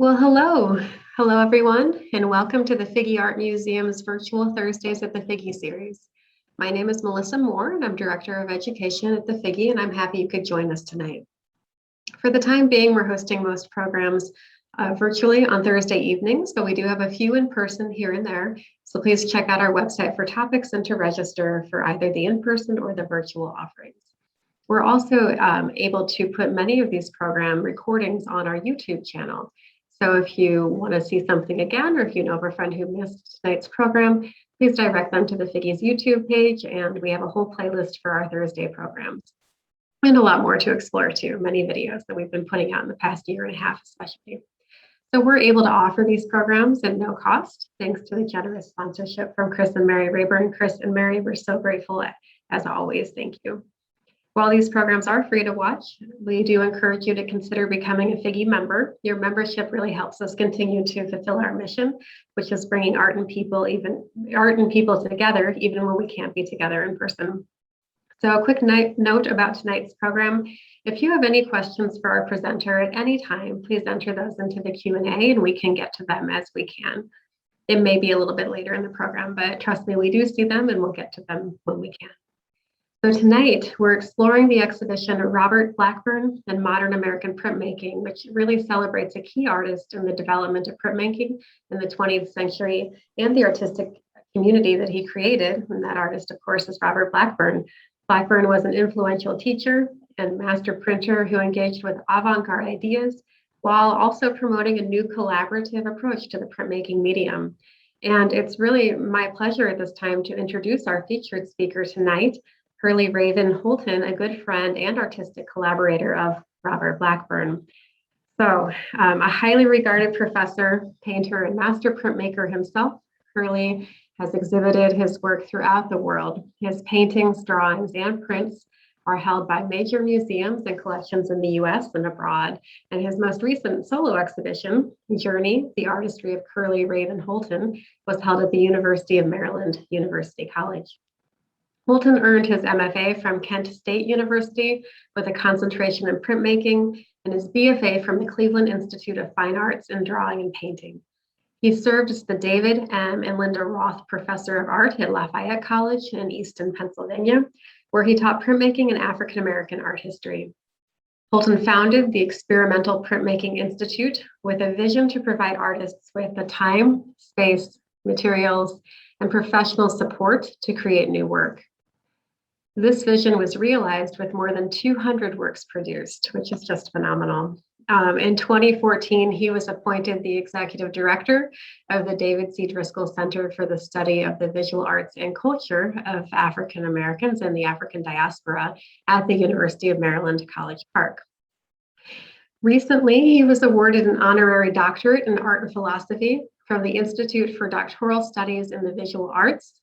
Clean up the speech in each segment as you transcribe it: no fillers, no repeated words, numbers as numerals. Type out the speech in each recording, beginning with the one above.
Well, hello. Hello, everyone, and welcome to the Figge Art Museum's virtual Thursdays at the Figge series. My name is Melissa Moore, and I'm Director of Education at the Figge, and I'm happy you could join us tonight. For the time being, we're hosting most programs virtually on Thursday evenings, but we do have a few in person here and there. So please check out our website for topics and to register for either the in-person or the virtual offerings. We're also able to put many of these program recordings on our YouTube channel. So if you want to see something again, or if you know of a friend who missed tonight's program, please direct them to the Figge's YouTube page, and we have a whole playlist for our Thursday programs. And a lot more to explore too, many videos that we've been putting out in the past year and a half especially. So we're able to offer these programs at no cost, thanks to the generous sponsorship from Chris and Mary Rayburn. Chris and Mary, we're so grateful as always, thank you. While these programs are free to watch, we do encourage you to consider becoming a Figge member. Your membership really helps us continue to fulfill our mission, which is bringing art and people together, even when we can't be together in person. So a quick note about tonight's program. If you have any questions for our presenter at any time, please enter those into the Q&A and we can get to them as we can. It may be a little bit later in the program, but trust me, we do see them and we'll get to them when we can. So tonight, we're exploring the exhibition Robert Blackburn and Modern American Printmaking, which really celebrates a key artist in the development of printmaking in the 20th century and the artistic community that he created. And that artist, of course, is Robert Blackburn. Blackburn was an influential teacher and master printer who engaged with avant-garde ideas while also promoting a new collaborative approach to the printmaking medium. And it's really my pleasure at this time to introduce our featured speaker tonight, Curlee Raven Holton, a good friend and artistic collaborator of Robert Blackburn. So a highly regarded professor, painter, and master printmaker himself, Curlee has exhibited his work throughout the world. His paintings, drawings, and prints are held by major museums and collections in the US and abroad. And his most recent solo exhibition, Journey, the Artistry of Curlee Raven Holton, was held at the University of Maryland University College. Holton earned his MFA from Kent State University with a concentration in printmaking and his BFA from the Cleveland Institute of Fine Arts in Drawing and Painting. He served as the David M. and Linda Roth Professor of Art at Lafayette College in Easton, Pennsylvania, where he taught printmaking and African American art history. Holton founded the Experimental Printmaking Institute with a vision to provide artists with the time, space, materials, and professional support to create new work. This vision was realized with more than 200 works produced, which is just phenomenal. In 2014, he was appointed the executive director of the David C. Driscoll Center for the Study of the Visual Arts and Culture of African Americans and the African Diaspora at the University of Maryland, College Park. Recently, he was awarded an honorary doctorate in art and philosophy from the Institute for Doctoral Studies in the Visual Arts.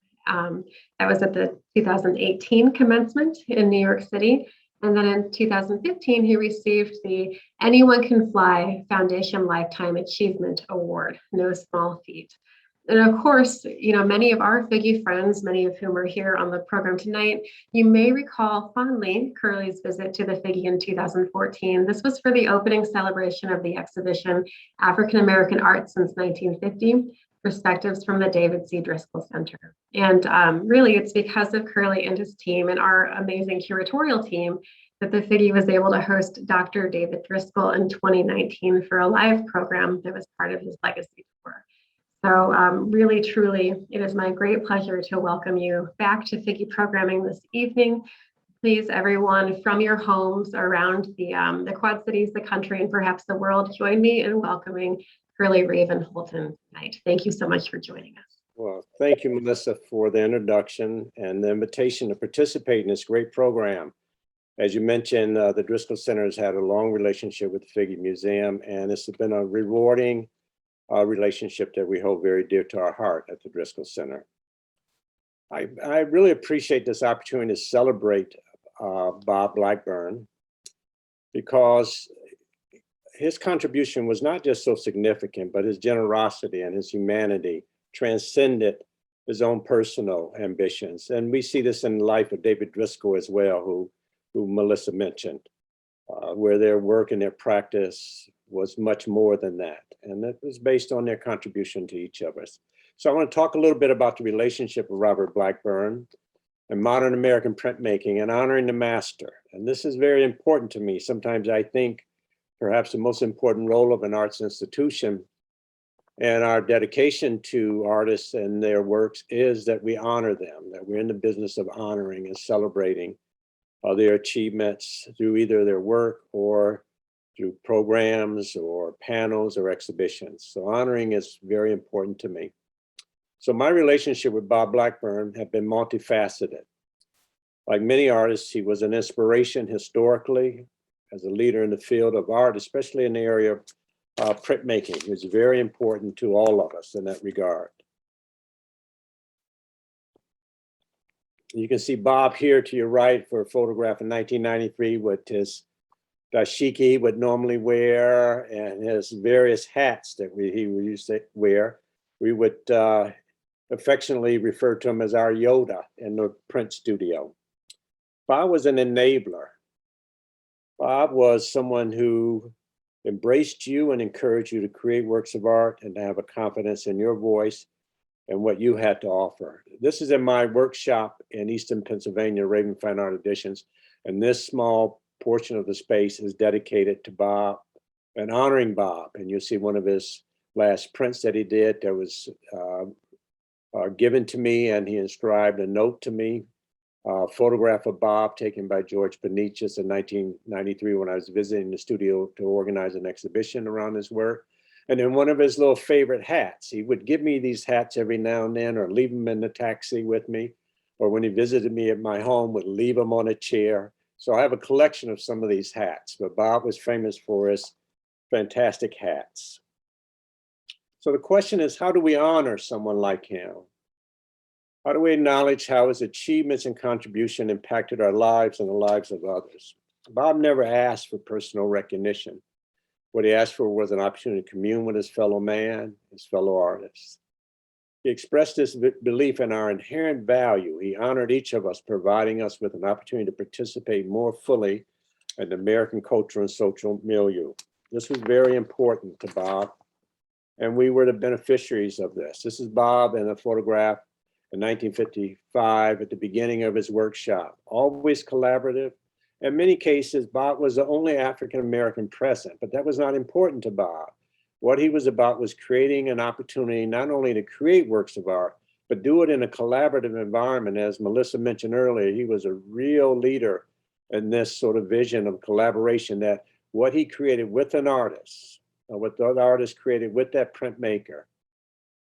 That was at the 2018 commencement in New York City. And then in 2015, he received the Anyone Can Fly Foundation Lifetime Achievement Award, no small feat. And of course, you know, many of our Figge friends, many of whom are here on the program tonight, you may recall fondly Curlee's visit to the Figge in 2014. This was for the opening celebration of the exhibition African American Art Since 1950, Perspectives from the David C. Driscoll Center. And really, it's because of Curlee and his team and our amazing curatorial team that the Figge was able to host Dr. David Driscoll in 2019 for a live program that was part of his legacy tour. So really, truly, it is my great pleasure to welcome you back to Figge programming this evening. Please, everyone from your homes around the Quad Cities, the country, and perhaps the world, join me in welcoming Curlee Raven Holton tonight. Thank you so much for joining us. Well, thank you, Melissa, for the introduction and the invitation to participate in this great program. As you mentioned, the Driscoll Center has had a long relationship with the Figge Museum, and it's been a rewarding relationship that we hold very dear to our heart at the Driscoll Center. I really appreciate this opportunity to celebrate Bob Blackburn, because his contribution was not just so significant, but his generosity and his humanity transcended his own personal ambitions. And we see this in the life of David Driscoll as well, who Melissa mentioned, where their work and their practice was much more than that. And that was based on their contribution to each of us. So I want to talk a little bit about the relationship of Robert Blackburn and modern American printmaking and honoring the master. And this is very important to me. Sometimes I think perhaps the most important role of an arts institution and our dedication to artists and their works is that we honor them, that we're in the business of honoring and celebrating their achievements through either their work or through programs or panels or exhibitions. So honoring is very important to me. So my relationship with Bob Blackburn had been multifaceted. Like many artists, he was an inspiration historically as a leader in the field of art, especially in the area of printmaking. He was very important to all of us in that regard. You can see Bob here to your right for a photograph in 1993 with his dashiki he would normally wear and his various hats that he used to wear. We would affectionately refer to him as our Yoda in the print studio. Bob was an enabler. Bob was someone who embraced you and encouraged you to create works of art and to have a confidence in your voice and what you had to offer. This is in my workshop in Easton, Pennsylvania, Raven Fine Art Editions, and this small portion of the space is dedicated to Bob and honoring Bob. And you'll see one of his last prints that he did that was given to me, and he inscribed a note to me, a photograph of Bob taken by George Benitez in 1993 when I was visiting the studio to organize an exhibition around his work. And then one of his little favorite hats. He would give me these hats every now and then or leave them in the taxi with me. Or when he visited me at my home, would leave them on a chair. So I have a collection of some of these hats, but Bob was famous for his fantastic hats. So the question is, how do we honor someone like him? How do we acknowledge how his achievements and contribution impacted our lives and the lives of others? Bob never asked for personal recognition. What he asked for was an opportunity to commune with his fellow man, his fellow artists. He expressed his belief in our inherent value. He honored each of us, providing us with an opportunity to participate more fully in the American culture and social milieu. This was very important to Bob, and we were the beneficiaries of this. This is Bob in a photograph in 1955 at the beginning of his workshop, always collaborative. In many cases, Bob was the only African-American present, but that was not important to Bob. What he was about was creating an opportunity not only to create works of art, but do it in a collaborative environment. As Melissa mentioned earlier, he was a real leader in this sort of vision of collaboration, that what he created with an artist, or what the other artists created with that printmaker,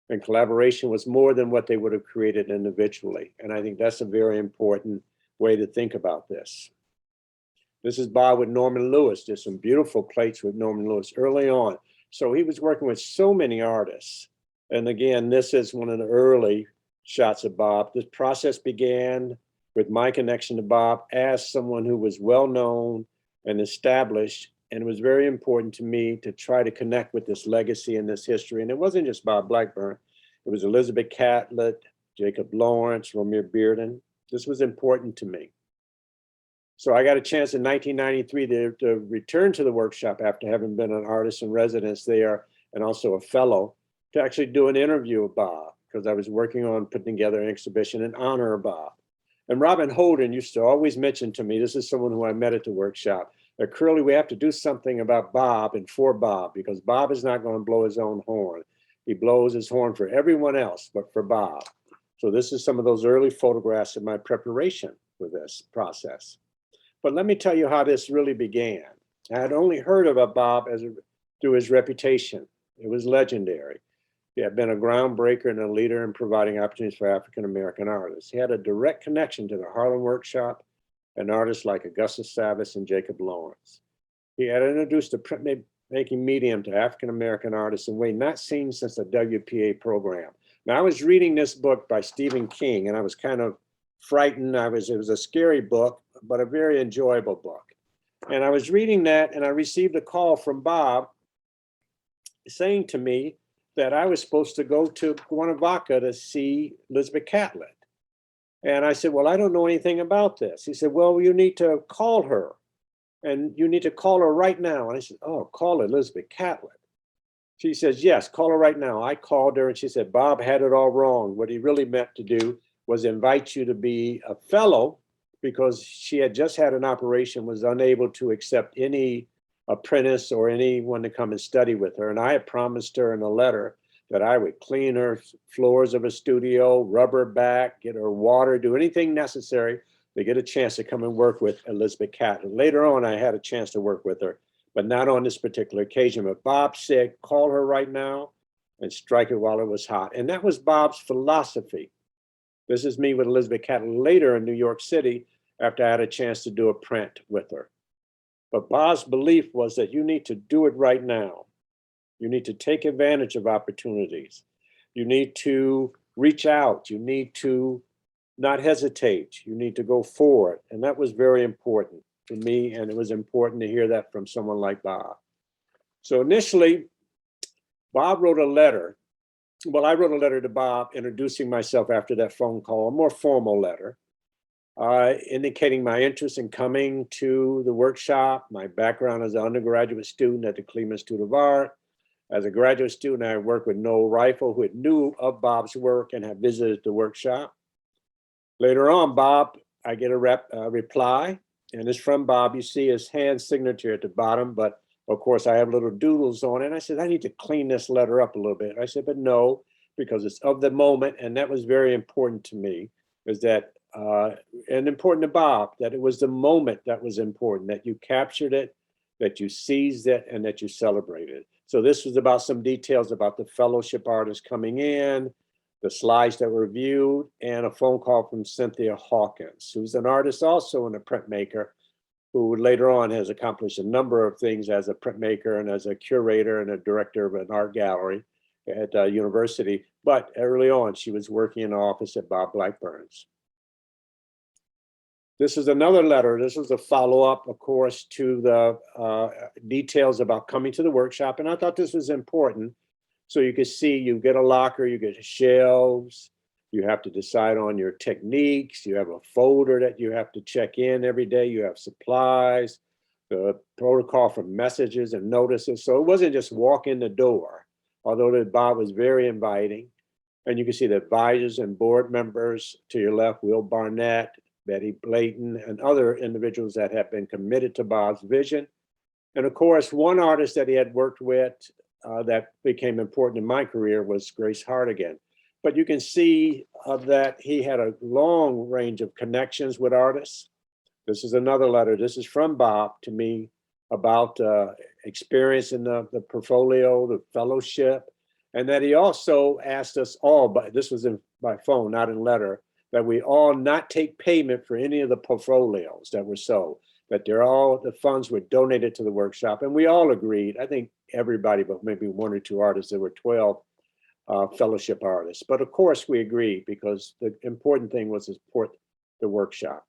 and collaboration was more than what they would have created individually. And I think that's a very important way to think about this. This is Bob with Norman Lewis. There's some beautiful plates with Norman Lewis early on. So he was working with so many artists. And again, this is one of the early shots of Bob. This process began with my connection to Bob as someone who was well-known and established. And it was very important to me to try to connect with this legacy and this history. And it wasn't just Bob Blackburn. It was Elizabeth Catlett, Jacob Lawrence, Romare Bearden. This was important to me. So I got a chance in 1993 to return to the workshop after having been an artist in residence there and also a fellow, to actually do an interview of Bob, because I was working on putting together an exhibition in honor of Bob. And Raven Holton used to always mention to me, this is someone who I met at the workshop, that Curlee, we have to do something about Bob and for Bob, because Bob is not going to blow his own horn. He blows his horn for everyone else, but for Bob. So this is some of those early photographs of my preparation for this process. But let me tell you how this really began. I had only heard about Bob through his reputation. It was legendary. He had been a groundbreaker and a leader in providing opportunities for African-American artists. He had a direct connection to the Harlem Workshop and artists like Augustus Savis and Jacob Lawrence. He had introduced the printmaking medium to African-American artists in a way not seen since the WPA program. Now, I was reading this book by Stephen King, and I was kind of frightened. It was a scary book, but a very enjoyable book. And I was reading that, and I received a call from Bob saying to me that I was supposed to go to Cuernavaca to see Elizabeth Catlett. And I said, well, I don't know anything about this. He said, well, you need to call her. and you need to call her right now. And I said, oh, call Elizabeth Catlett. She says, yes, call her right now. I called her and she said, Bob had it all wrong. What he really meant to do was invite you to be a fellow, because she had just had an operation, was unable to accept any apprentice or anyone to come and study with her. And I had promised her in a letter that I would clean her floors of a studio, rub her back, get her water, do anything necessary to get a chance to come and work with Elizabeth Catlett. Later on, I had a chance to work with her, but not on this particular occasion. But Bob said, call her right now and strike it while it was hot. And that was Bob's philosophy. This is me with Elizabeth Catlett later in New York City after I had a chance to do a print with her. But Bob's belief was that you need to do it right now. You need to take advantage of opportunities. You need to reach out. You need to not hesitate. You need to go forward. And that was very important to me. And it was important to hear that from someone like Bob. So initially, Bob wrote a letter. Well, I wrote a letter to Bob introducing myself after that phone call, a more formal letter, indicating my interest in coming to the workshop, my background as an undergraduate student at the Cleveland Institute of Art. As a graduate student, I worked with Noel Rifle, who had knew of Bob's work and had visited the workshop. Later on, Bob, I get a reply, and it's from Bob. You see his hand signature at the bottom, but of course I have little doodles on it. And I said, I need to clean this letter up a little bit. I said, but no, because it's of the moment. And that was very important to me, is that, and important to Bob, that it was the moment that was important, that you captured it, that you seized it, and that you celebrated. So this was about some details about the fellowship artists coming in, the slides that were viewed, and a phone call from Cynthia Hawkins, who's an artist also and a printmaker, who later on has accomplished a number of things as a printmaker and as a curator and a director of an art gallery at a university. But early on, she was working in the office at Bob Blackburn's. This is another letter. This was a follow-up, of course, to the details about coming to the workshop. And I thought this was important. So you could see, you get a locker, you get shelves, you have to decide on your techniques, you have a folder that you have to check in every day, you have supplies, the protocol for messages and notices. So it wasn't just walk in the door, although Bob was very inviting. And you can see the advisors and board members to your left, Will Barnett, Betty Blayton, and other individuals that have been committed to Bob's vision. And of course, one artist that he had worked with that became important in my career was Grace Hartigan. But you can see that he had a long range of connections with artists. This is another letter. This is from Bob to me about experience in the portfolio, the fellowship, and that he also asked us all, but this was by phone, not in letter, that we all not take payment for any of the portfolios that were sold, that the funds were donated to the workshop. And we all agreed, I think everybody, but maybe one or two artists, there were 12 fellowship artists. But of course we agreed, because the important thing was to support the workshop.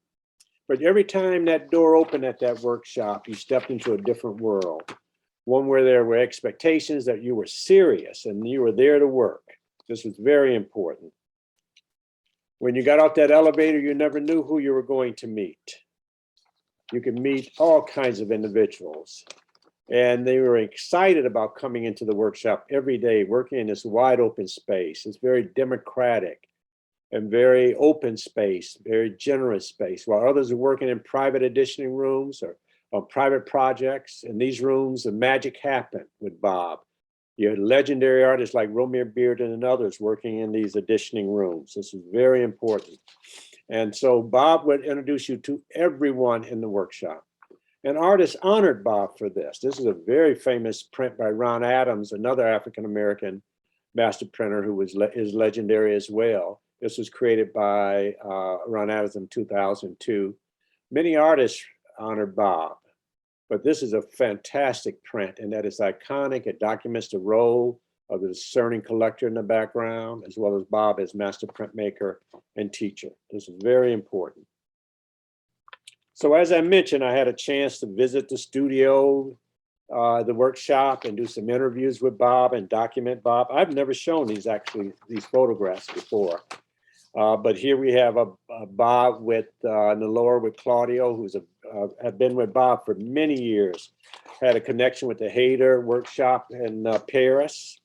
But every time that door opened at that workshop, you stepped into a different world. One where there were expectations that you were serious and you were there to work. This was very important. When you got off that elevator, you never knew who you were going to meet. You could meet all kinds of individuals. And they were excited about coming into the workshop every day, working in this wide open space. It's very democratic and very open space, very generous space, while others are working in private editioning rooms or on private projects. In these rooms, the magic happened with Bob. You had legendary artists like Romeo Bearden and others working in these editioning rooms. This is very important. And so Bob would introduce you to everyone in the workshop. And artists honored Bob for this. This is a very famous print by Ron Adams, another African-American master printer who is legendary as well. This was created by Ron Adams in 2002. Many artists honored Bob, but this is a fantastic print, and that is iconic. It documents the role of the discerning collector in the background, as well as Bob as master printmaker and teacher. This is very important. So as I mentioned, I had a chance to visit the studio, the workshop, and do some interviews with Bob and document Bob. I've never shown these photographs before. But here we have a Bob with in the lower with Claudio, who's had been with Bob for many years. Had a connection with the Hayter workshop in Paris.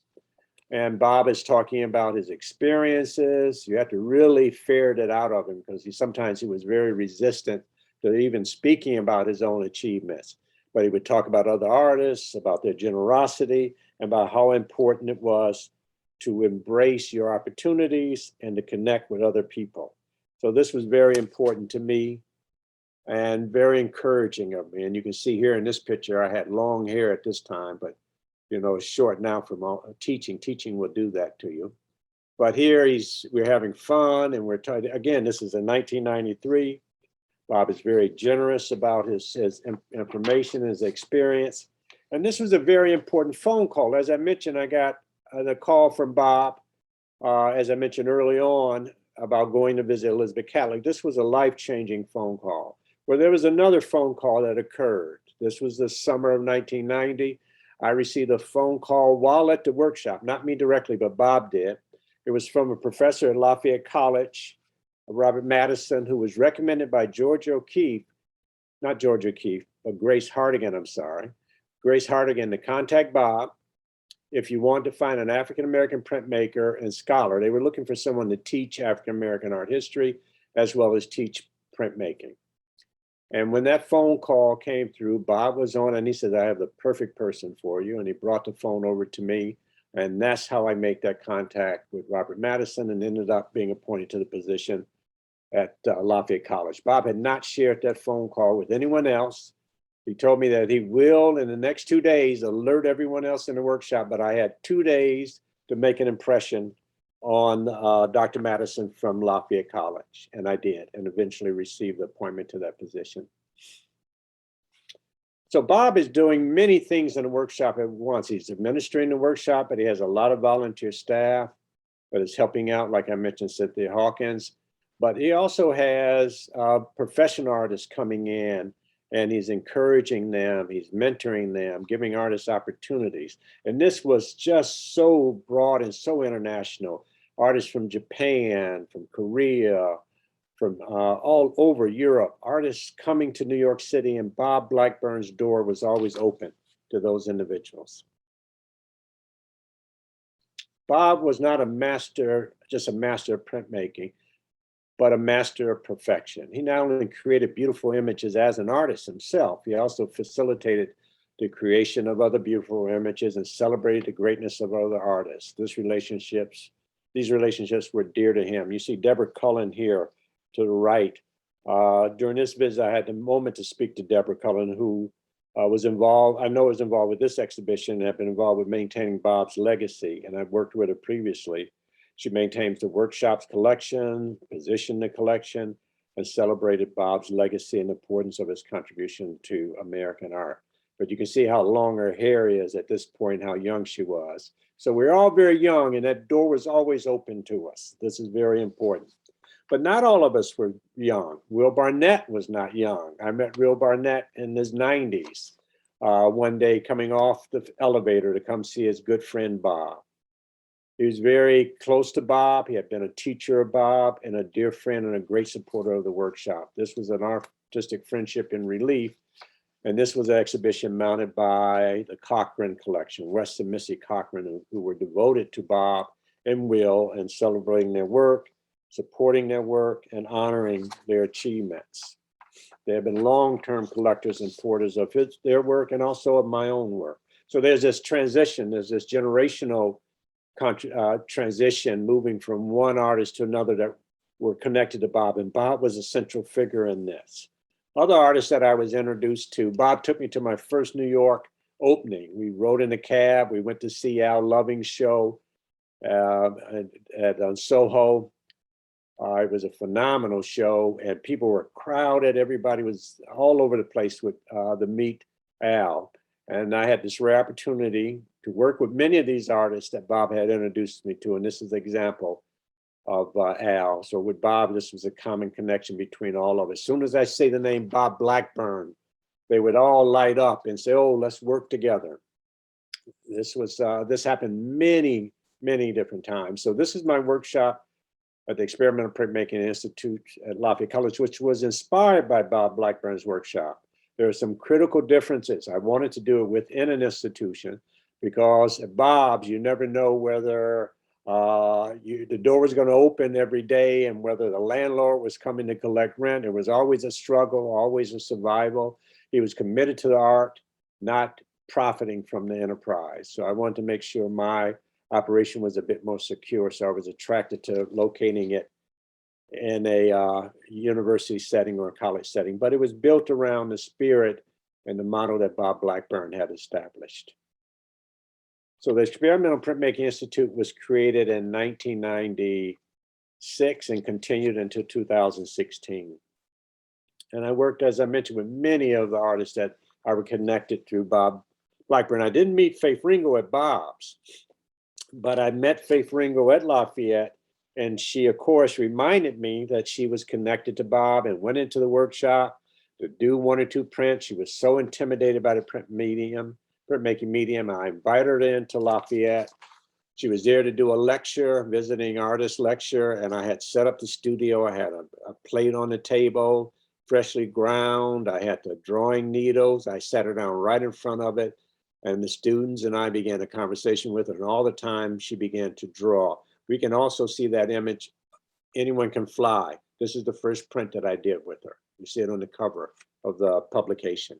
And Bob is talking about his experiences. You have to really ferret it out of him because sometimes he was very resistant to even speaking about his own achievements. But he would talk about other artists, about their generosity, and about how important it was to embrace your opportunities and to connect with other people. So this was very important to me and very encouraging of me. And you can see here in this picture, I had long hair at this time, but you know, it's short now from teaching. Teaching will do that to you. But here we're having fun and we're trying to, again, this is in 1993. Bob is very generous about his information, his experience. And this was a very important phone call. As I mentioned, I got the call from Bob, as I mentioned early on, about going to visit Elizabeth Catlett. This was a life-changing phone call. Where there was another phone call that occurred. This was the summer of 1990. I received a phone call while at the workshop, not me directly, but Bob did. It was from a professor at Lafayette College, Robert Madison, who was recommended by George O'Keeffe, not George O'Keeffe, but Grace Hartigan, I'm sorry. Grace Hartigan to contact Bob if you want to find an African-American printmaker and scholar. They were looking for someone to teach African-American art history as well as teach printmaking. And when that phone call came through, Bob was on and he said, I have the perfect person for you. And he brought the phone over to me. And that's how I make that contact with Robert Madison and ended up being appointed to the position at Lafayette College. Bob had not shared that phone call with anyone else. He told me that he will, in the next 2 days, alert everyone else in the workshop. But I had 2 days to make an impression on Dr. Madison from Lafayette College, and I did, and eventually received the appointment to that position. So Bob is doing many things in the workshop at once. He's administering the workshop, but he has a lot of volunteer staff that is helping out, like I mentioned, Cynthia Hawkins. But he also has professional artists coming in, and he's encouraging them, he's mentoring them, giving artists opportunities. And this was just so broad and so international. Artists from Japan, from Korea, from all over Europe, artists coming to New York City, and Bob Blackburn's door was always open to those individuals. Bob was not a master, just a master of printmaking, but a master of perfection. He not only created beautiful images as an artist himself, he also facilitated the creation of other beautiful images and celebrated the greatness of other artists. These relationships were dear to him. You see Deborah Cullen here to the right. During this visit, I had the moment to speak to Deborah Cullen, who was involved, I know was involved with this exhibition and have been involved with maintaining Bob's legacy, and I've worked with her previously. She maintains the workshop's collection, positioned the collection, and celebrated Bob's legacy and the importance of his contribution to American art. But you can see how long her hair is at this point, how young she was. So we're all very young, and that door was always open to us. This is very important. But not all of us were young. Will Barnett was not young. I met Will Barnett in his 90s, one day coming off the elevator to come see his good friend Bob. He was very close to Bob. He had been a teacher of Bob and a dear friend and a great supporter of the workshop. This was an artistic friendship in relief. And this was an exhibition mounted by the Cochran collection, Wes and Missy Cochran, who were devoted to Bob and Will and celebrating their work, supporting their work, and honoring their achievements. They have been long-term collectors and supporters of their work and also of my own work. So there's this transition, there's this generational transition moving from one artist to another that were connected to Bob, and Bob was a central figure in this. Other artists that I was introduced to, Bob took me to my first New York opening. We rode in a cab, we went to see Al Loving's show at Soho. It was a phenomenal show and people were crowded. Everybody was all over the place with the meet Al. And I had this rare opportunity to work with many of these artists that Bob had introduced me to. And this is an example of Al. So with Bob, this was a common connection between all of us. As soon as I say the name Bob Blackburn, they would all light up and say, oh, let's work together. This happened many, many different times. So this is my workshop at the Experimental Printmaking Institute at Lafayette College, which was inspired by Bob Blackburn's workshop. There are some critical differences. I wanted to do it within an institution because at Bob's, you never know whether the door was going to open every day and whether the landlord was coming to collect rent. It was always a struggle, always a survival. He was committed to the art, not profiting from the enterprise. So I wanted to make sure my operation was a bit more secure. So I was attracted to locating it in a university setting or a college setting, but it was built around the spirit and the model that Bob Blackburn had established. So the Experimental Printmaking Institute was created in 1996 and continued until 2016. And I worked, as I mentioned, with many of the artists that I were connected through Bob Blackburn. I didn't meet Faith Ringo at Bob's, but I met Faith Ringo at Lafayette, and she, of course, reminded me that she was connected to Bob and went into the workshop to do 1 or 2 prints. She was so intimidated by the printmaking medium. I invited her into Lafayette. She was there to do a lecture, visiting artist lecture, and I had set up the studio. I had a plate on the table, freshly ground. I had the drawing needles. I sat her down right in front of it, and the students and I began a conversation with her, and all the time she began to draw. We can also see that image, Anyone Can Fly. This is the first print that I did with her. You see it on the cover of the publication.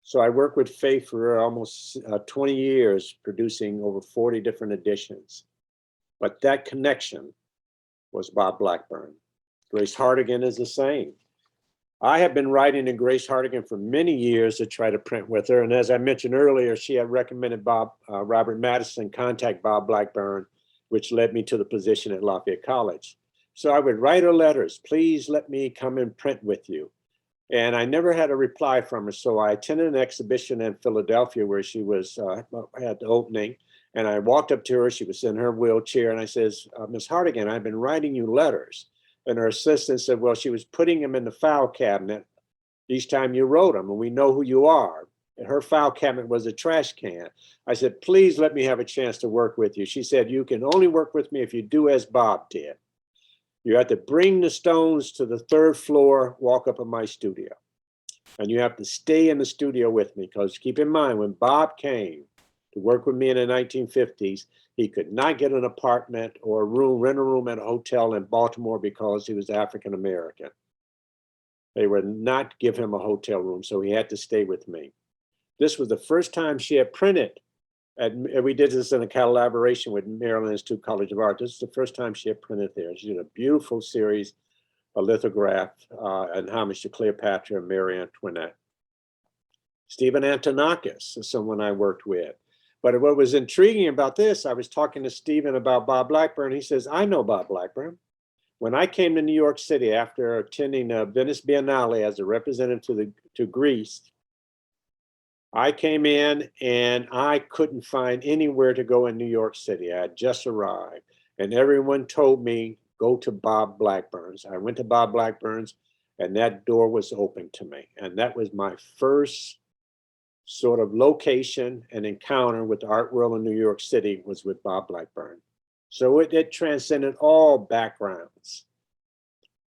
So I worked with Faith for almost 20 years, producing over 40 different editions. But that connection was Bob Blackburn. Grace Hartigan is the same. I have been writing to Grace Hartigan for many years to try to print with her. And as I mentioned earlier, she had recommended Robert Madison contact Bob Blackburn, which led me to the position at Lafayette College. So I would write her letters, please let me come and print with you. And I never had a reply from her. So I attended an exhibition in Philadelphia where she was at the opening. And I walked up to her, she was in her wheelchair, and I says, Ms. Hartigan, I've been writing you letters. And her assistant said, well, she was putting them in the file cabinet each time you wrote them, and we know who you are. And her file cabinet was a trash can. I said, please let me have a chance to work with you. She said, you can only work with me if you do as Bob did. You have to bring the stones to the 3rd floor, walk up in my studio. And you have to stay in the studio with me, because keep in mind, when Bob came to work with me in the 1950s, he could not get an apartment or a room, rent a room at a hotel in Baltimore because he was African American. They would not give him a hotel room, so he had to stay with me. This was the first time she had printed, and we did this in a collaboration with Maryland Institute College of Art. This is the first time she had printed there. She did a beautiful series, a lithograph, and homage to Cleopatra and Marie Antoinette. Stephen Antonakis is someone I worked with. But what was intriguing about this, I was talking to Stephen about Bob Blackburn. He says, I know Bob Blackburn. When I came to New York City after attending Venice Biennale as a representative to Greece, I came in and I couldn't find anywhere to go in New York City. I had just arrived, and everyone told me, go to Bob Blackburn's. I went to Bob Blackburn's, and that door was open to me. And that was my first sort of location and encounter with the art world in New York City, was with Bob Blackburn. So it transcended all backgrounds.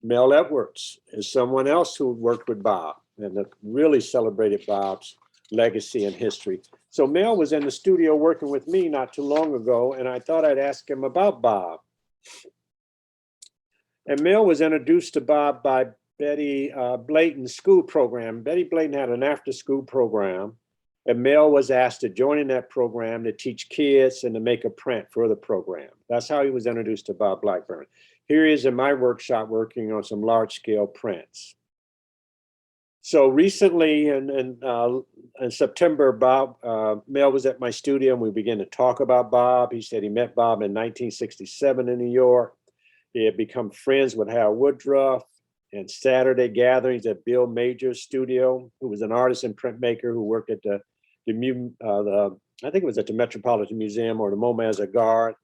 Mel Edwards is someone else who worked with Bob and really celebrated Bob's legacy and history. So Mel was in the studio working with me not too long ago, and I thought I'd ask him about Bob. And Mel was introduced to Bob by Betty Blayton's school program. Betty Blayton had an after-school program, and Mel was asked to join in that program to teach kids and to make a print for the program. That's how he was introduced to Bob Blackburn. Here he is in my workshop working on some large-scale prints. So recently in September, Mel was at my studio and we began to talk about Bob. He said he met Bob in 1967 in New York. He had become friends with Hal Woodruff and Saturday gatherings at Bill Major's studio, who was an artist and printmaker who worked at I think it was at the Metropolitan Museum or the MoMA as a guard.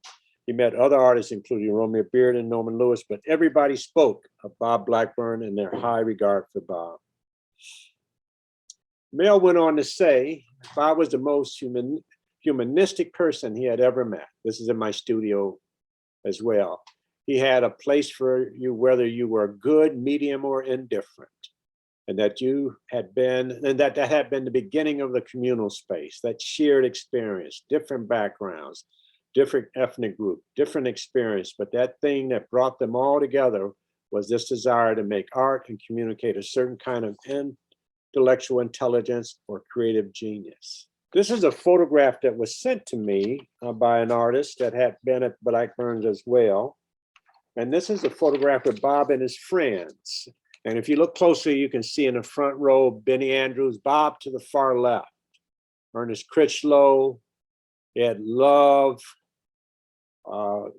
He met other artists, including Romeo Bearden and Norman Lewis, but everybody spoke of Bob Blackburn and their high regard for Bob. Mel went on to say, Bob was the most humanistic person he had ever met. This is in my studio as well. He had a place for you, whether you were good, medium, or indifferent. And that you had been, and that had been the beginning of the communal space, that shared experience, different backgrounds, different ethnic group, different experience. But that thing that brought them all together was this desire to make art and communicate a certain kind of intellectual intelligence or creative genius. This is a photograph that was sent to me by an artist that had been at Blackburn as well. And this is a photograph of Bob and his friends. And if you look closely, you can see in the front row, Benny Andrews, Bob to the far left, Ernest Critchlow, Ed Love,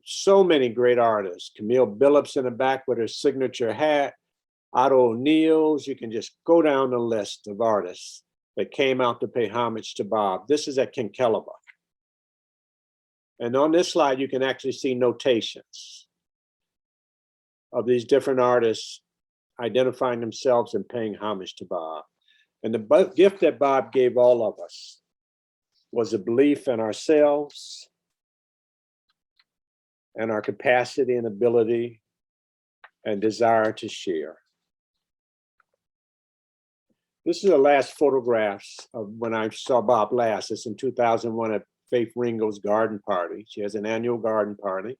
so many great artists. Camille Billups in the back with her signature hat, Otto O'Neill's. You can just go down the list of artists that came out to pay homage to Bob. This is at Kinkelaba. And on this slide, you can actually see notations of these different artists identifying themselves and paying homage to Bob. And the gift that Bob gave all of us was a belief in ourselves and our capacity and ability and desire to share. This is the last photographs of when I saw Bob last. It's in 2001 at Faith Ringo's garden party. She has an annual garden party.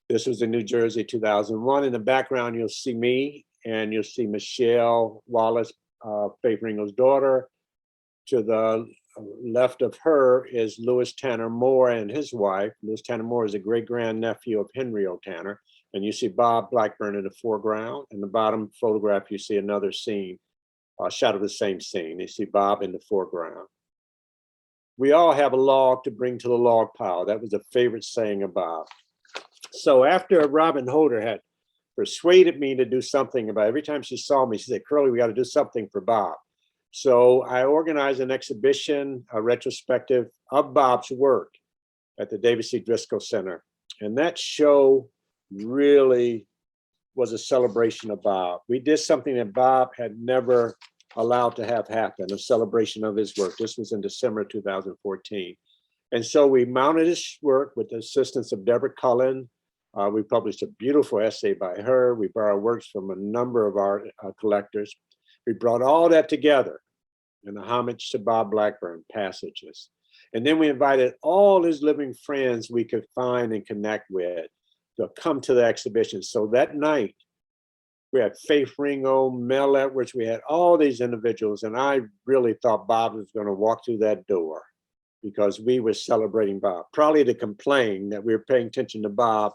This was in New Jersey, 2001. In the background, you'll see me, and you'll see Michelle Wallace, Faith Ringo's daughter. To the left of her is Lewis Tanner Moore and his wife. Lewis Tanner Moore is a great-grandnephew of Henry O. Tanner. And you see Bob Blackburn in the foreground. In the bottom photograph, you see another scene, a shot of the same scene. You see Bob in the foreground. We all have a log to bring to the log pile. That was a favorite saying of Bob. So after Robin Holder had persuaded me to do something about it, every time she saw me, she said, Curlee, we got to do something for Bob. So I organized an exhibition, a retrospective of Bob's work at the David C. Driscoll Center. And that show really was a celebration of Bob. We did something that Bob had never allowed to have happen, a celebration of his work. This was in December 2014. And so we mounted his work with the assistance of Deborah Cullen. We published a beautiful essay by her. We borrowed works from a number of our collectors. We brought all that together in the homage to Bob Blackburn passages. And then we invited all his living friends we could find and connect with to come to the exhibition. So that night, we had Faith Ringo, Mel Edwards, we had all these individuals, and I really thought Bob was going to walk through that door because we were celebrating Bob, probably to complain that we were paying attention to Bob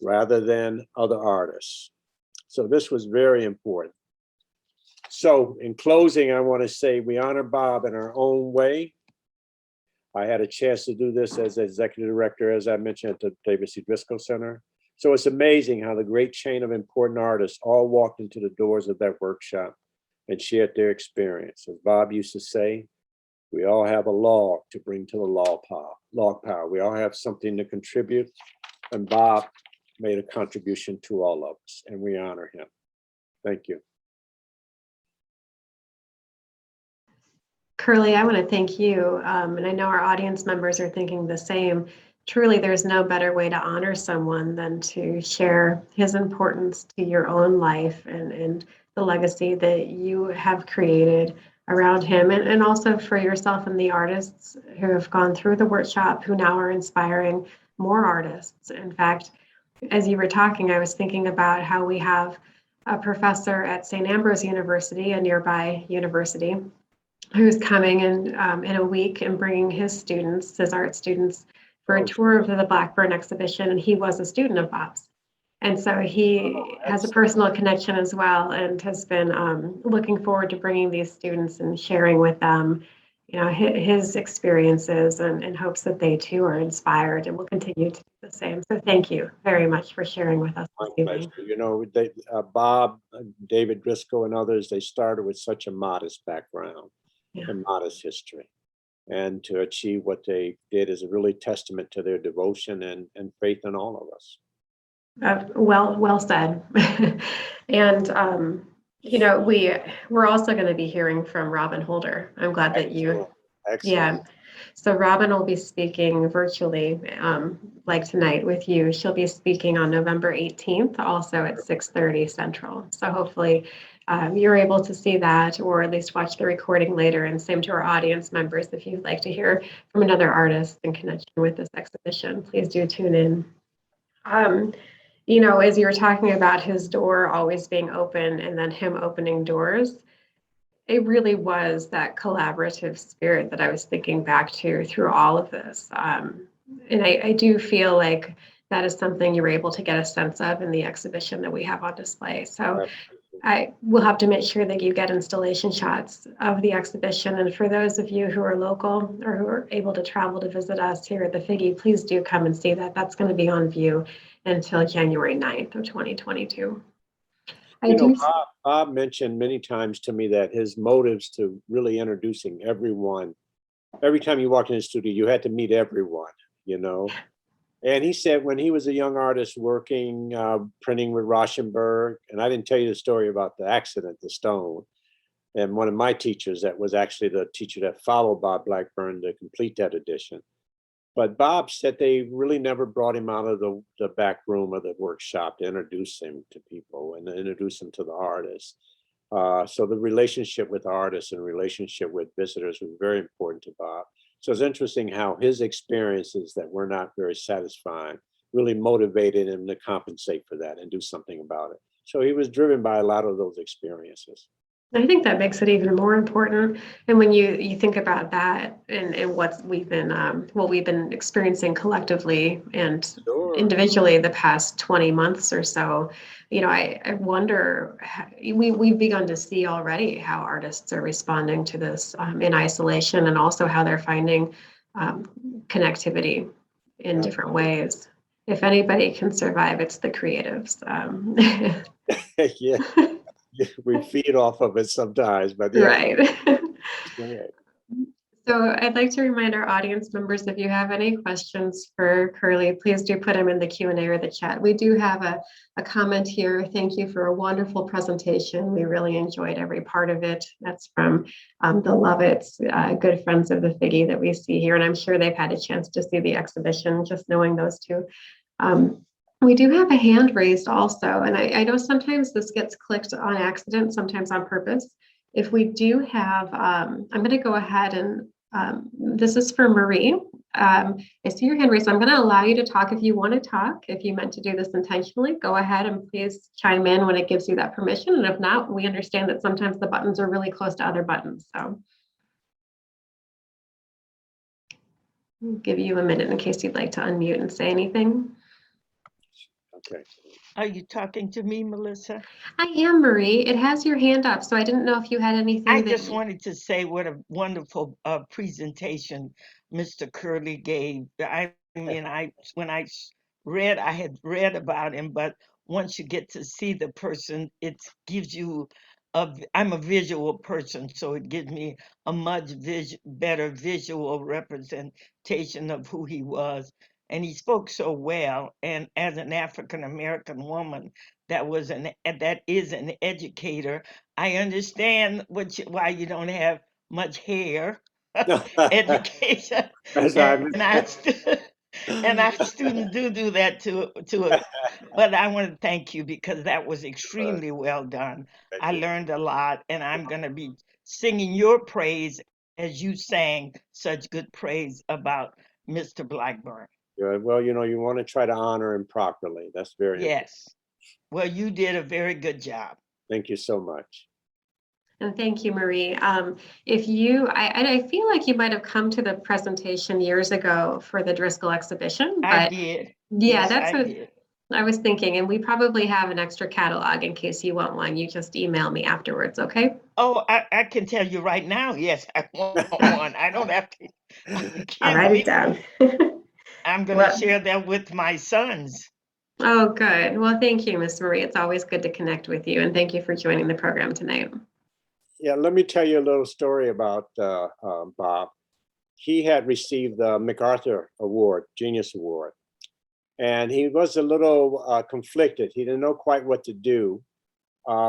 rather than other artists. So this was very important. So in closing, I want to say we honor Bob in our own way. I had a chance to do this as executive director, as I mentioned, at the David C. Driscoll Center. So it's amazing how the great chain of important artists all walked into the doors of that workshop and shared their experience. As Bob used to say, we all have a log to bring to the log pile. We all have something to contribute, and Bob made a contribution to all of us, and we honor him. Thank you. Curlee, I want to thank you. And I know our audience members are thinking the same. Truly, there's no better way to honor someone than to share his importance to your own life and the legacy that you have created around him, and also for yourself and the artists who have gone through the workshop, who now are inspiring more artists. In fact, as you were talking, I was thinking about how we have a professor at St. Ambrose University, a nearby university, who's coming in a week and bringing his students, his art students, for a tour of the Blackburn exhibition, and he was a student of Bob's. And so he has a personal connection as well, and has been looking forward to bringing these students and sharing with them, you know, his experiences, and hopes that they too are inspired and will continue to do the same. So thank you very much for sharing with us this evening. You know, Bob, David Driscoll, and others, they started with such a modest background and modest history. And to achieve what they did is a really testament to their devotion and faith in all of us. Well said. And you know, we're also going to be hearing from Robin Holder. I'm glad that you, Excellent. So Robin will be speaking virtually, like tonight with you. She'll be speaking on November 18th, also at 6:30 Central. So hopefully you're able to see that, or at least watch the recording later. And same to our audience members, if you'd like to hear from another artist in connection with this exhibition, please do tune in. As you were talking about his door always being open and then him opening doors, it really was that collaborative spirit that I was thinking back to through all of this. And I do feel like that is something you were able to get a sense of in the exhibition that we have on display. So I will have to make sure that you get installation shots of the exhibition. And for those of you who are local or who are able to travel to visit us here at the Figge, please do come and see that. That's going to be on view until January 9th of 2022. Bob mentioned many times to me that his motives to really introducing everyone, every time you walk in the studio, you had to meet everyone, And he said when he was a young artist working, printing with Rauschenberg, and I didn't tell you the story about the accident, the stone, and one of my teachers that was actually the teacher that followed Bob Blackburn to complete that edition. But Bob said they really never brought him out of the back room of the workshop to introduce him to people and introduce him to the artists. So the relationship with artists and relationship with visitors was very important to Bob. So it's interesting how his experiences that were not very satisfying really motivated him to compensate for that and do something about it. So he was driven by a lot of those experiences. I think that makes it even more important. And when you think about that and what we've been experiencing collectively and individually the past 20 months or so, I wonder, we've begun to see already how artists are responding to this in isolation, and also how they're finding connectivity in different ways. If anybody can survive, it's the creatives. Yeah. We feed off of it sometimes, but yeah. Right. So I'd like to remind our audience members, if you have any questions for Curlee, please do put them in the Q&A or the chat. We do have a comment here. Thank you for a wonderful presentation. We really enjoyed every part of it. That's from the Lovitts, good friends of the Figge that we see here. And I'm sure they've had a chance to see the exhibition, just knowing those two. We do have a hand raised also, and I know sometimes this gets clicked on accident, sometimes on purpose. If we do have, I'm going to go ahead and this is for Marie. I see your hand raised. I'm going to allow you to talk if you want to talk. If you meant to do this intentionally, go ahead and please chime in when it gives you that permission. And if not, we understand that sometimes the buttons are really close to other buttons. So I'll give you a minute in case you'd like to unmute and say anything. Okay. Are you talking to me, Melissa? I am, Marie. It has your hand up, so I didn't know if you had anything. I just wanted to say what a wonderful presentation Mr. Curlee gave. I mean, when I had read about him, but once you get to see the person, it gives you I'm a visual person, so it gives me a much better visual representation of who he was. And he spoke so well. And as an African American woman that is an educator, I understand why you don't have much hair. Education. And our students do that to it. But I want to thank you because that was extremely well done. I learned a lot, and I'm going to be singing your praise as you sang such good praise about Mr. Blackburn. Good. Well, you want to try to honor him properly. That's very important. Well, you did a very good job. Thank you so much. And thank you, Marie. I feel like you might have come to the presentation years ago for the Driscoll exhibition. But I did. Yeah, yes, that's what I was thinking. And we probably have an extra catalog in case you want one. You just email me afterwards, okay? Oh, I can tell you right now. Yes, I want one. I don't have to. I'll write it down. I'm going to share that with my sons. Oh, good. Well, thank you, Miss Marie. It's always good to connect with you. And thank you for joining the program tonight. Yeah, let me tell you a little story about Bob. He had received the MacArthur Award, Genius Award, and he was a little conflicted. He didn't know quite what to do.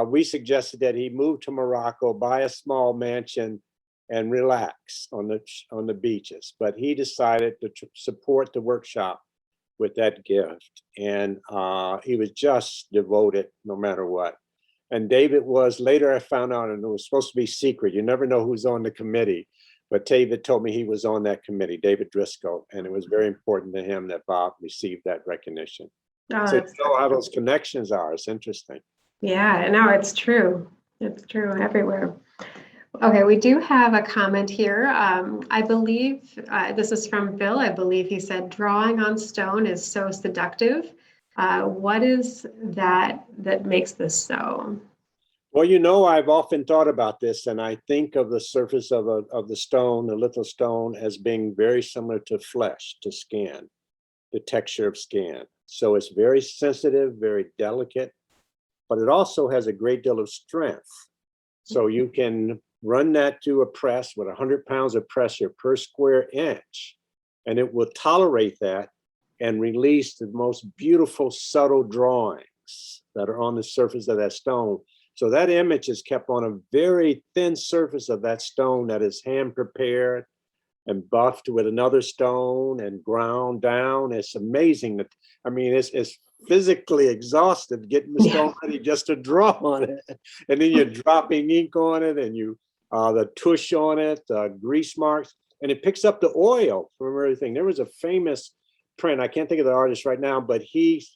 We suggested that he move to Morocco, buy a small mansion, and relax on the beaches. But he decided to support the workshop with that gift, and he was just devoted no matter what. And David was, later I found out, and it was supposed to be secret. You never know who's on the committee, but David told me he was on that committee, David Driscoll, and it was very important to him that Bob received that recognition. Oh, So you know how those connections are. It's interesting. yeah, no, it's true. It's true everywhere. Okay, we do have a comment here. I believe this is from Bill. I believe he said, drawing on stone is so seductive. What is that makes this so? Well, you know, I've often thought about this, and I think of the surface of the stone, the litho stone, as being very similar to flesh, to skin, the texture of skin. So it's very sensitive, very delicate, but it also has a great deal of strength. So you can run that through a press with 100 pounds of pressure per square inch, and it will tolerate that and release the most beautiful, subtle drawings that are on the surface of that stone. So that image is kept on a very thin surface of that stone that is hand prepared and buffed with another stone and ground down. It's amazing that, I mean, it's physically exhausted getting the stone ready just to draw on it. And then you're dropping ink on it, and you the tush on it, grease marks, and it picks up the oil from everything. There was a famous print, I can't think of the artist right now, but he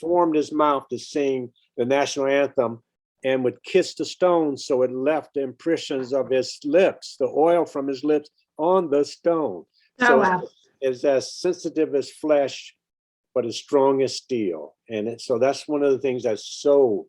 formed his mouth to sing the national anthem and would kiss the stone, so it left impressions of his lips, the oil from his lips on the stone. Oh, So wow. it's as sensitive as flesh, but as strong as steel. And so that's one of the things that's so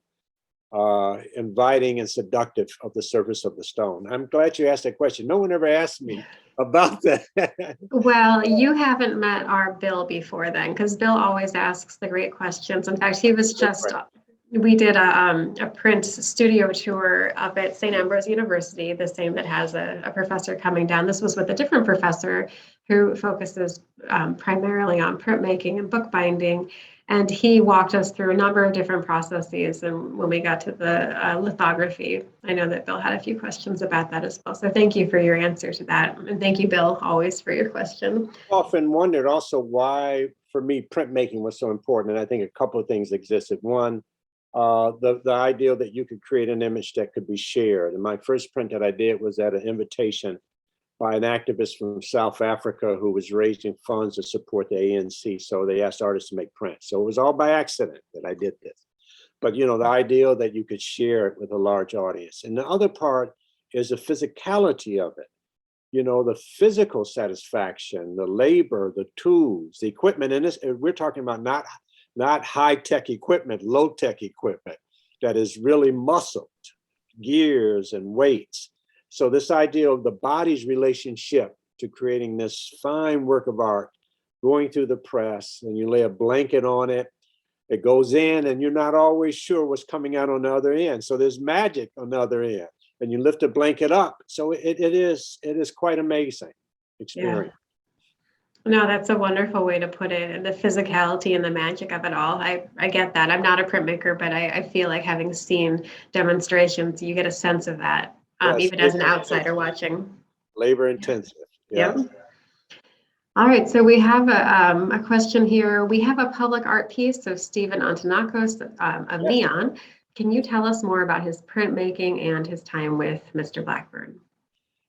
inviting and seductive of the surface of the stone. I'm glad you asked that question. No one ever asked me about that. Well, you haven't met our Bill before then, because Bill always asks the great questions. In fact, he was just, we did a print studio tour up at St. Ambrose University, the same that has a professor coming down. This was with a different professor who focuses primarily on printmaking and bookbinding. And he walked us through a number of different processes. And when we got to the lithography, I know that Bill had a few questions about that as well. So thank you for your answer to that. And thank you, Bill, always for your question. I often wondered also why, for me, printmaking was so important. And I think a couple of things existed. One, the idea that you could create an image that could be shared. And my first print that I did was at an invitation by an activist from South Africa who was raising funds to support the ANC. So they asked artists to make prints. So it was all by accident that I did this. But, you know, the idea that you could share it with a large audience. And the other part is the physicality of it. You know, the physical satisfaction, the labor, the tools, the equipment. And this, we're talking about not high-tech equipment, low-tech equipment that is really muscled, gears and weights. So this idea of the body's relationship to creating this fine work of art, going through the press, and you lay a blanket on it, it goes in and you're not always sure what's coming out on the other end. So there's magic on the other end, and you lift the blanket up. So it is quite amazing experience. Yeah. No, that's a wonderful way to put it. The physicality and the magic of it all. I get that. I'm not a printmaker, but I feel like having seen demonstrations, you get a sense of that. Yes, even as an outsider watching. Labor intensive. Yeah. Yep. All right, so we have a question here. We have a public art piece of Stephen Antonakos of Neon. Can you tell us more about his printmaking and his time with Mr. Blackburn?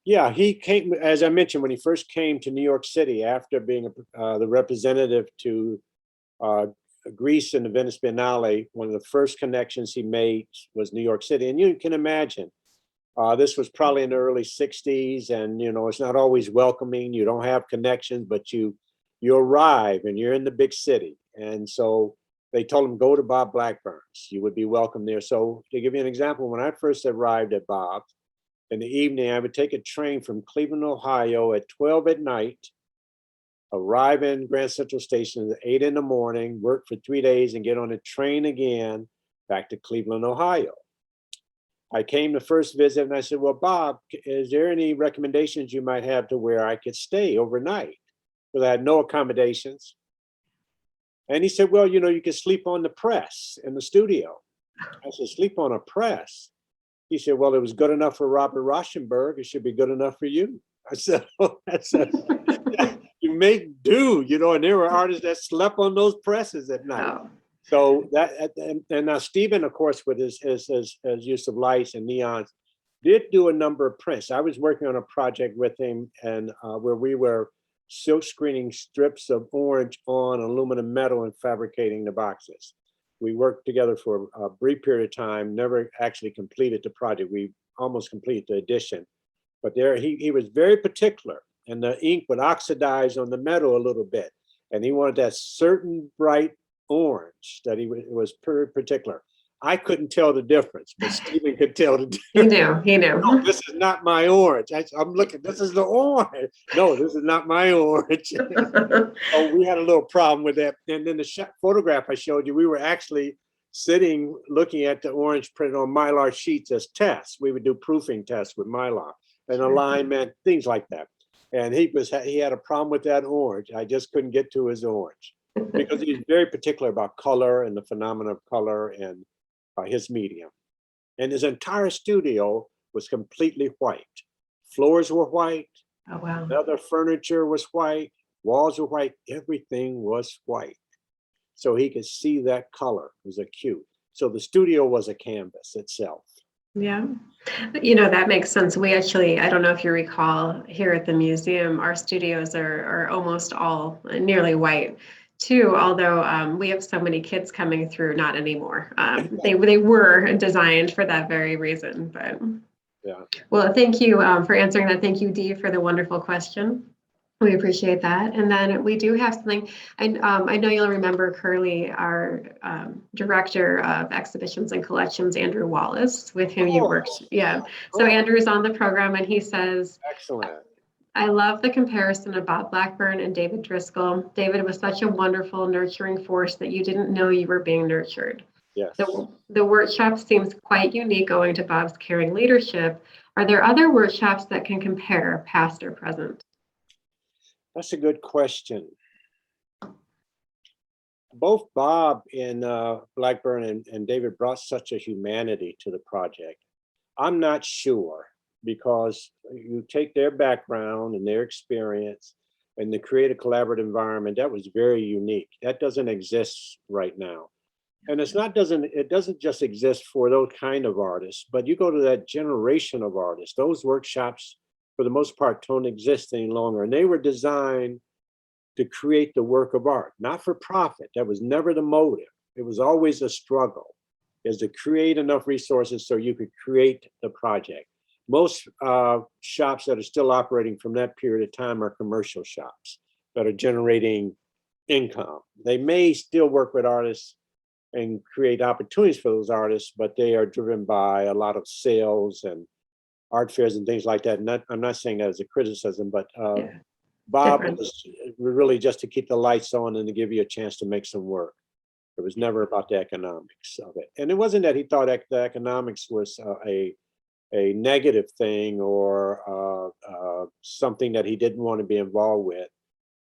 Yeah, he came, as I mentioned, when he first came to New York City after being the representative to Greece and the Venice Biennale. One of the first connections he made was New York City. And you can imagine, this was probably in the early 60s, and you know, it's not always welcoming. You don't have connections, but you arrive and you're in the big city. And so they told him, go to Bob Blackburn's. You would be welcome there. So to give you an example, when I first arrived at Bob's in the evening, I would take a train from Cleveland, Ohio at 12 at night, arrive in Grand Central Station at 8 in the morning, work for 3 days, and get on a train again back to Cleveland, Ohio. I came the first visit and I said, well, Bob, is there any recommendations you might have to where I could stay overnight? Because I had no accommodations. And he said, well, you know, you can sleep on the press in the studio. I said, sleep on a press? He said, well, it was good enough for Robert Rauschenberg. It should be good enough for you. I said, oh, you make do, you know, and there were artists that slept on those presses at night. Oh. So that, and now Stephen, of course, with his use of lights and neons, did do a number of prints. I was working on a project with him, and where we were silk screening strips of orange on aluminum metal and fabricating the boxes. We worked together for a brief period of time, never actually completed the project. We almost completed the edition, but there he was very particular, and the ink would oxidize on the metal a little bit, and he wanted that certain bright orange that he was very particular. I couldn't tell the difference, but Stephen could tell the difference. He knew. No, this is not my orange. I'm looking, this is the orange. No, this is not my orange. Oh, we had a little problem with that. And then the photograph I showed you, we were actually sitting looking at the orange printed on Mylar sheets as tests. We would do proofing tests with Mylar and alignment, things like that. And he had a problem with that orange. I just couldn't get to his orange because he's very particular about color and the phenomena of color and his medium. And his entire studio was completely white. Floors were white. Oh, wow. The other furniture was white. Walls were white. Everything was white. So he could see that color. It was acute. So the studio was a canvas itself. Yeah. You know, that makes sense. We actually, I don't know if you recall, here at the museum, our studios are almost all nearly white too, although we have so many kids coming through, not anymore. They were designed for that very reason, but yeah. Well, thank you for answering that. Thank you, Dee, for the wonderful question. We appreciate that. And then we do have something, I know you'll remember Curlee, our director of exhibitions and collections, Andrew Wallace, with whom you worked. Yeah. So Andrew's on the program and he says, excellent. I love the comparison of Bob Blackburn and David Driscoll. David was such a wonderful, nurturing force that you didn't know you were being nurtured. Yes. The workshop seems quite unique owing to Bob's caring leadership. Are there other workshops that can compare, past or present? That's a good question. Both Bob and Blackburn and David brought such a humanity to the project. I'm not sure, because you take their background and their experience and to create a collaborative environment that was very unique. That doesn't exist right now. And it doesn't just exist for those kind of artists, but you go to that generation of artists, those workshops for the most part don't exist any longer. And they were designed to create the work of art, not for profit. That was never the motive. It was always a struggle, is to create enough resources so you could create the project. Most shops that are still operating from that period of time are commercial shops that are generating income. They may still work with artists and create opportunities for those artists, but they are driven by a lot of sales and art fairs and things like that. And I'm not saying that as a criticism, but Bob was really just to keep the lights on and to give you a chance to make some work. It was never about the economics of it. And it wasn't that he thought the economics was a negative thing or something that he didn't want to be involved with.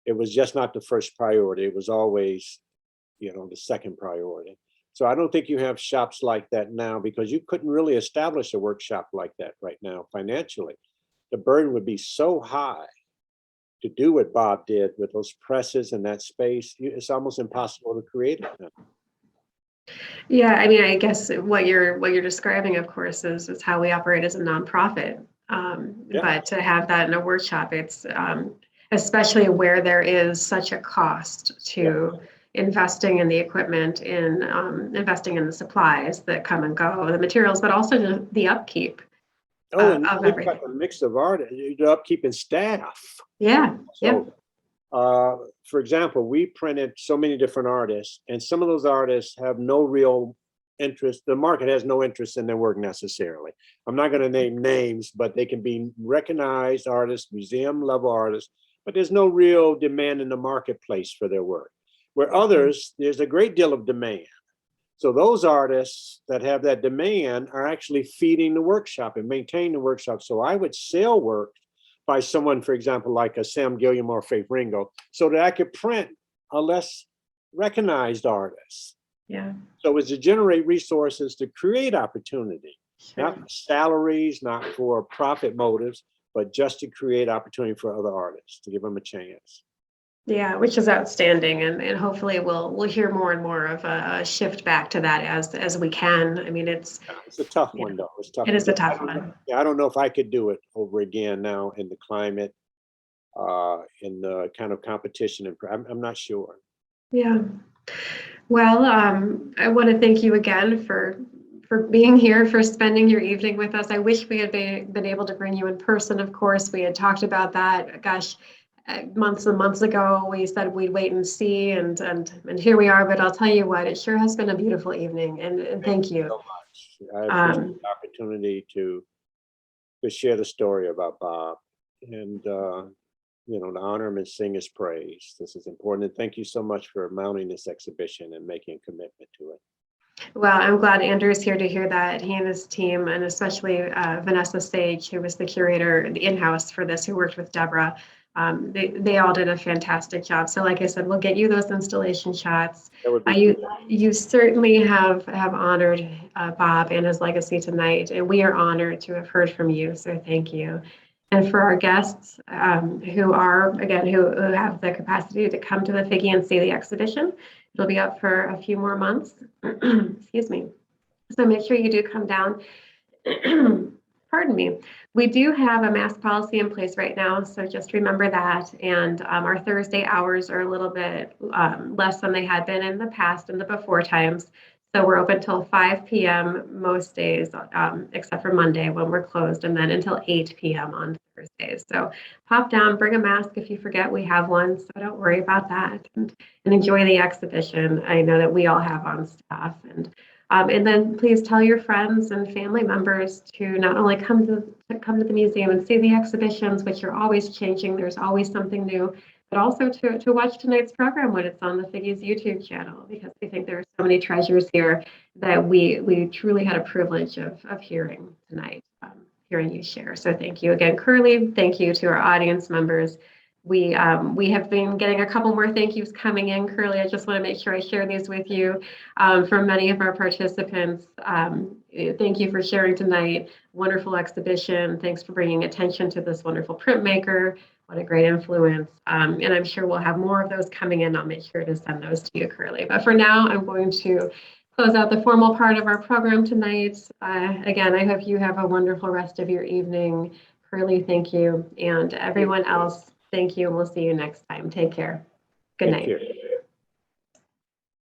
It was just not the first priority. It was always, the second priority. So I don't think you have shops like that now, because you couldn't really establish a workshop like that right now financially. The burden would be so high to do what Bob did with those presses and that space. It's almost impossible to create it now. Yeah, I mean, I guess what you're describing, of course, is how we operate as a nonprofit. But to have that in a workshop, it's especially where there is such a cost to investing in the equipment, in investing in the supplies that come and go, the materials, but also the upkeep and of think everything. about the mix of art, the upkeep and staff. Yeah. So, for example, we printed so many different artists, and some of those artists have no real interest. The market has no interest in their work necessarily. I'm not going to name names, but they can be recognized artists, museum level artists, but there's no real demand in the marketplace for their work. Where others, there's a great deal of demand. So those artists that have that demand are actually feeding the workshop and maintaining the workshop. So I would sell work by someone, for example, like a Sam Gilliam or Faith Ringo, so that I could print a less recognized artist. Yeah. So it's to generate resources to create opportunity. not for salaries, not for profit motives, but just to create opportunity for other artists, to give them a chance. Yeah, which is outstanding, and hopefully we'll hear more and more of a shift back to that as we can. I mean, it's a tough one though. It's tough. It is a tough I don't know- one. Yeah, I don't know if I could do it over again now in the climate, in the kind of competition, and I'm not sure. Yeah. Well, I want to thank you again for being here, for spending your evening with us. I wish we had been able to bring you in person. Of course, we had talked about that. Gosh, months and months ago, we said we'd wait and see, and here we are. But I'll tell you what, it sure has been a beautiful evening, and thank you. So much. I appreciate the opportunity to share the story about Bob, and you know, to honor him and sing his praise. This is important, and thank you so much for mounting this exhibition and making a commitment to it. Well, I'm glad Andrew's here to hear that. He and his team, and especially Vanessa Sage, who was the curator, the in-house for this, who worked with Deborah. They all did a fantastic job. So like I said, we'll get you those installation shots. That would be You certainly have honored Bob and his legacy tonight, and we are honored to have heard from you. So thank you. And for our guests who have the capacity to come to the Figgy and see the exhibition, it'll be up for a few more months. Excuse me. So make sure you do come down. Pardon me. We do have a mask policy in place right now, so just remember that. And our Thursday hours are a little bit less than they had been in the past, in the before times. So we're open till 5 p.m. most days, except for Monday when we're closed, and then until 8 p.m. on Thursdays. So pop down, bring a mask if you forget we have one, so don't worry about that, and enjoy the exhibition. I know that we all have on staff. And then please tell your friends and family members to not only come to the museum and see the exhibitions, which are always changing, there's always something new, but also to watch tonight's program when it's on the Figgy's YouTube channel, because we think there are so many treasures here that we truly had a privilege of hearing tonight, hearing you share. So thank you again, Curlee. Thank you to our audience members. We have been getting a couple more thank yous coming in, Curlee. I just want to make sure I share these with you from many of our participants. Thank you for sharing tonight. Wonderful exhibition. Thanks for bringing attention to this wonderful printmaker. What a great influence. And I'm sure we'll have more of those coming in. I'll make sure to send those to you, Curlee. But for now, I'm going to close out the formal part of our program tonight. Again, I hope you have a wonderful rest of your evening. Curlee, thank you. And everyone else, thank you, and we'll see you next time. Take care. Good night. Take care.